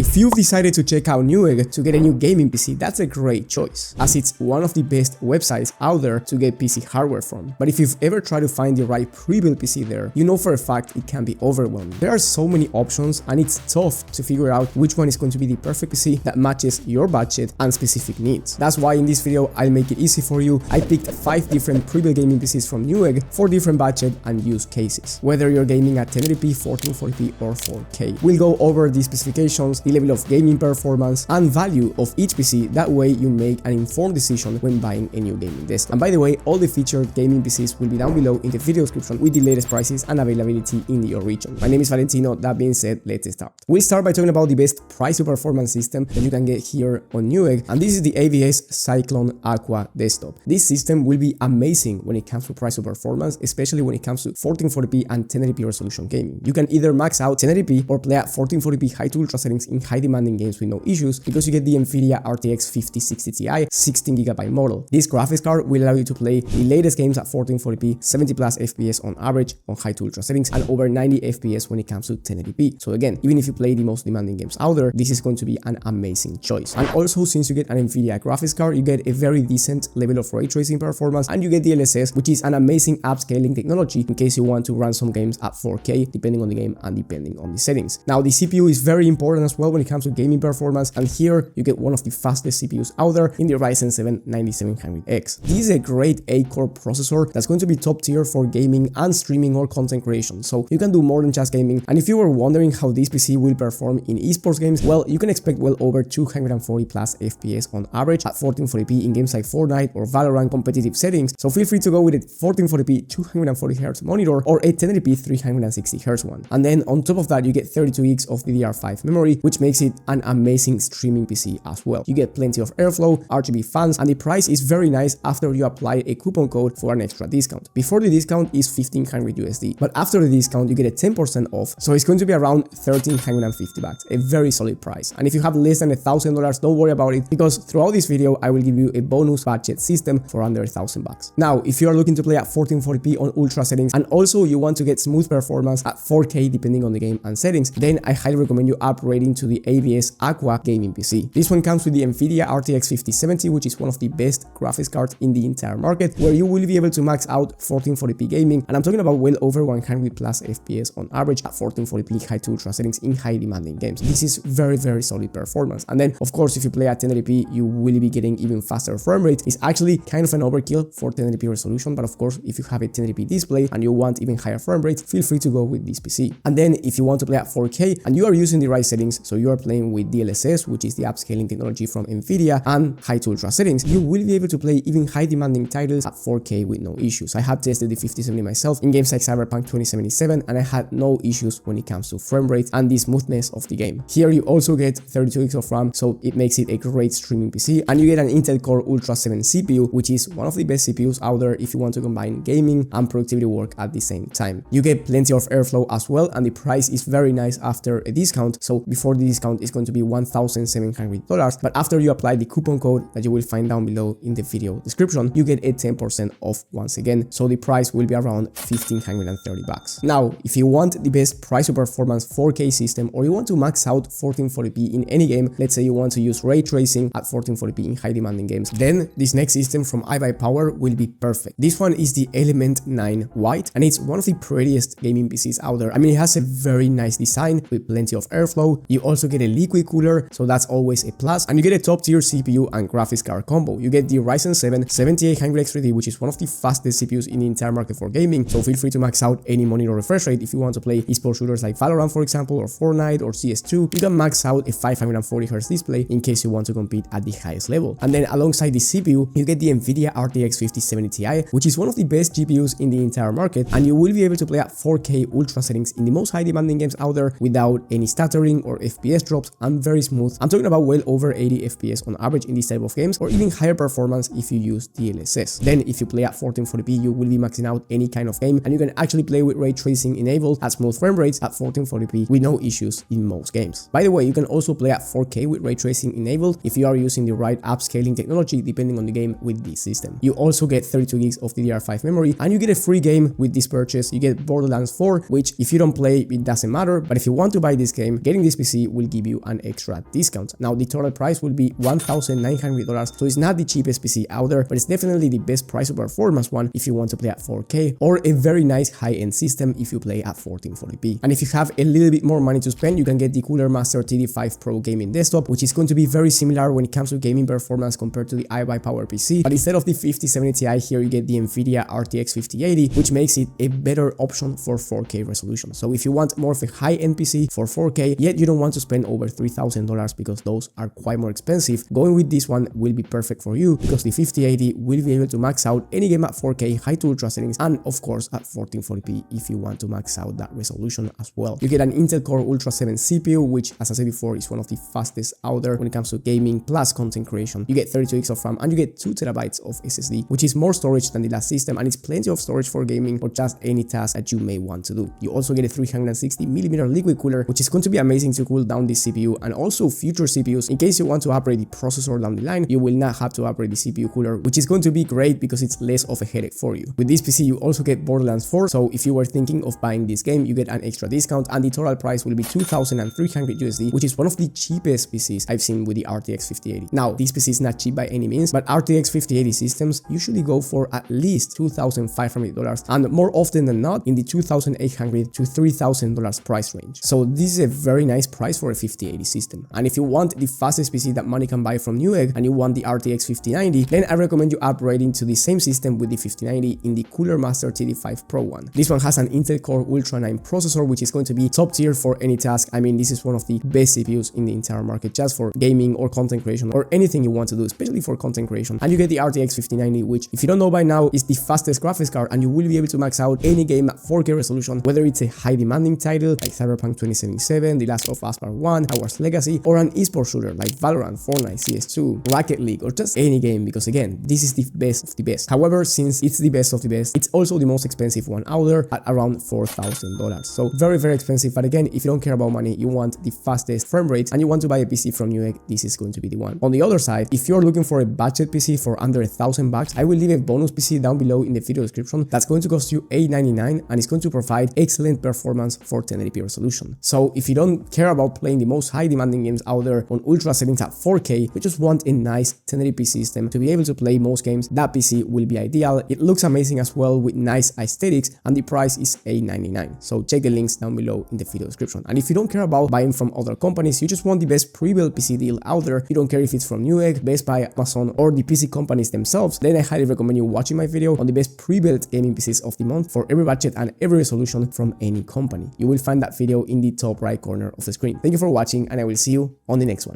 If you've decided to check out NewEgg to get a new gaming PC, that's a great choice, as it's one of the best websites out there to get PC hardware from. But if you've ever tried to find the right pre-built PC there, you know for a fact it can be overwhelming. There are so many options and it's tough to figure out which one is going to be the perfect PC that matches your budget and specific needs. That's why in this video I'll make it easy for you. I picked 5 different pre-built gaming PCs from NewEgg for different budget and use cases, whether you're gaming at 1080p, 1440p or 4K. We'll go over the specifications, the level of gaming performance and value of each PC, that way you make an informed decision when buying a new gaming desk. And by the way, all the featured gaming PCs will be down below in the video description with the latest prices and availability in your region. My name is Valentino. That being said, let's start. We'll start by talking about the best price to performance system that you can get here on NewEgg, and this is the AVS Cyclone Aqua desktop. This system will be amazing when it comes to price to performance, especially when it comes to 1440p and 1080p resolution gaming. You can either max out 1080p or play at 1440p high to ultra settings in high demanding games with no issues, because you get the NVIDIA RTX 5060 Ti 16GB model. This graphics card will allow you to play the latest games at 1440p, 70 plus FPS on average on high to ultra settings, and over 90 FPS when it comes to 1080p. So again, even if you play the most demanding games out there, this is going to be an amazing choice. And also, since you get an NVIDIA graphics card, you get a very decent level of ray tracing performance, and you get DLSS, which is an amazing upscaling technology in case you want to run some games at 4K, depending on the game and depending on the settings. Now, the CPU is very important as well when it comes to gaming performance, and here you get one of the fastest CPUs out there in the Ryzen 7 9700X. This is a great 8-core processor that's going to be top tier for gaming and streaming or content creation, so you can do more than just gaming. And if you were wondering how this PC will perform in esports games, well, you can expect well over 240 plus FPS on average at 1440p in games like Fortnite or Valorant competitive settings, so feel free to go with a 1440p 240Hz monitor or a 1080p 360Hz one. And then on top of that, you get 32 gigs of DDR5 memory, which makes it an amazing streaming PC as well. You get plenty of airflow, RGB fans, and the price is very nice after you apply a coupon code for an extra discount. Before the discount is 1500 USD, but after the discount you get a 10% off, so it's going to be around 1350 bucks, a very solid price. And if you have less than $1,000, don't worry about it, because throughout this video I will give you a bonus budget system for under $1,000. Now, if you are looking to play at 1440p on ultra settings and also you want to get smooth performance at 4K depending on the game and settings, then I highly recommend you upgrading to the AVS Aqua Gaming PC. This one comes with the NVIDIA RTX 5070, which is one of the best graphics cards in the entire market, where you will be able to max out 1440p gaming, and I'm talking about well over 100 plus FPS on average at 1440p high to ultra settings in high demanding games. This is very solid performance. And then of course, if you play at 1080p, you will be getting even faster frame rate. It's actually kind of an overkill for 1080p resolution, but of course, if you have a 1080p display and you want even higher frame rate, feel free to go with this PC. And then if you want to play at 4K and you are using the right settings, so you are playing with DLSS, which is the upscaling technology from NVIDIA, and high to ultra settings, you will be able to play even high demanding titles at 4K with no issues. I have tested the 5070 myself in games like Cyberpunk 2077 and I had no issues when it comes to frame rate and the smoothness of the game. Here you also get 32 gigs of RAM, so it makes it a great streaming PC, and you get an Intel Core Ultra 7 CPU, which is one of the best CPUs out there if you want to combine gaming and productivity work at the same time. You get plenty of airflow as well, and the price is very nice after a discount. So before the discount is going to be $1,700, but after you apply the coupon code that you will find down below in the video description, you get a 10% off once again, so the price will be around 1530 bucks. Now, if you want the best price to performance 4K system, or you want to max out 1440p in any game, let's say you want to use ray tracing at 1440p in high demanding games, then this next system from iBuyPower will be perfect. This one is the Element 9 White, and it's one of the prettiest gaming PCs out there. I mean, it has a very nice design with plenty of airflow. You also get a liquid cooler, so that's always a plus, and you get a top tier CPU and graphics card combo. You get the Ryzen 7 7800X3D, which is one of the fastest CPUs in the entire market for gaming, so feel free to max out any monitor refresh rate. If you want to play esports shooters like Valorant, for example, or Fortnite or CS2, you can max out a 540Hz display in case you want to compete at the highest level. And then alongside the CPU, you get the NVIDIA RTX 5070 Ti, which is one of the best GPUs in the entire market, and you will be able to play at 4K ultra settings in the most high demanding games out there without any stuttering or FPS drops, and very smooth. I'm talking about well over 80 FPS on average in this type of games, or even higher performance if you use DLSS. Then if you play at 1440p, you will be maxing out any kind of game, and you can actually play with ray tracing enabled at smooth frame rates at 1440p with no issues in most games. By the way, you can also play at 4K with ray tracing enabled if you are using the right upscaling technology depending on the game with this system. You also get 32 gigs of DDR5 memory, and you get a free game with this purchase. You get Borderlands 4, which if you don't play, it doesn't matter, but if you want to buy this game, getting this PC will give you an extra discount. Now the total price will be $1,900, so it's not the cheapest PC out there, but it's definitely the best price to performance one if you want to play at 4K, or a very nice high-end system if you play at 1440p. And if you have a little bit more money to spend, you can get the Cooler Master TD5 Pro gaming desktop, which is going to be very similar when it comes to gaming performance compared to the iBuyPower PC, but instead of the 5070 Ti here you get the Nvidia RTX 5080, which makes it a better option for 4K resolution. So if you want more of a high-end PC for 4K, yet you don't want to spend over $3,000 because those are quite more expensive, going with this one will be perfect for you because the 5080 will be able to max out any game at 4K, high to ultra settings, and of course at 1440p if you want to max out that resolution as well. You get an Intel Core Ultra 7 CPU, which as I said before is one of the fastest out there when it comes to gaming plus content creation. You get 32 gigs of RAM and you get 2 terabytes of SSD, which is more storage than the last system, and it's plenty of storage for gaming or just any task that you may want to do. You also get a 360mm liquid cooler, which is going to be amazing to cool down the CPU and also future CPUs. In case you want to upgrade the processor down the line, you will not have to upgrade the CPU cooler, which is going to be great because it's less of a headache for you. With this PC, you also get Borderlands 4, so if you were thinking of buying this game, you get an extra discount and the total price will be $2,300 USD, which is one of the cheapest PCs I've seen with the RTX 5080. Now, this PC is not cheap by any means, but RTX 5080 systems usually go for at least $2,500 and more often than not in the $2,800 to $3,000 price range. So this is a very nice price for a 5080 system. And if you want the fastest PC that money can buy from NewEgg and you want the RTX 5090, then I recommend you upgrading to the same system with the 5090 in the Cooler Master TD5 Pro one. This one has an Intel Core Ultra 9 processor, which is going to be top tier for any task. I mean, this is one of the best CPUs in the entire market just for gaming or content creation or anything you want to do, especially for content creation. And you get the RTX 5090, which if you don't know by now is the fastest graphics card, and you will be able to max out any game at 4K resolution, whether it's a high demanding title like Cyberpunk 2077, The Last of Us Part 1, Hogwarts Legacy, or an esports shooter like Valorant, Fortnite, CS2, Rocket League, or just any game, because again, this is the best of the best. However, since it's the best of the best, it's also the most expensive one out there at around $4,000. So very, very expensive. But again, if you don't care about money, you want the fastest frame rates and you want to buy a PC from NewEgg, this is going to be the one. On the other side, if you're looking for a budget PC for under $1,000, I will leave a bonus PC down below in the video description that's going to cost you $899 and it's going to provide excellent performance for 1080p resolution. So if you don't care about playing the most high demanding games out there on ultra settings at 4K, you just want a nice 1080p system to be able to play most games, that PC will be ideal. It looks amazing as well with nice aesthetics and the price is $899. So check the links down below in the video description. And if you don't care about buying from other companies, you just want the best pre-built PC deal out there, you don't care if it's from NewEgg, Best Buy, Amazon, or the PC companies themselves, then I highly recommend you watching my video on the best pre-built gaming PCs of the month for every budget and every resolution from any company. You will find that video in the top right corner of the screen. Thank you for watching and I will see you on the next one.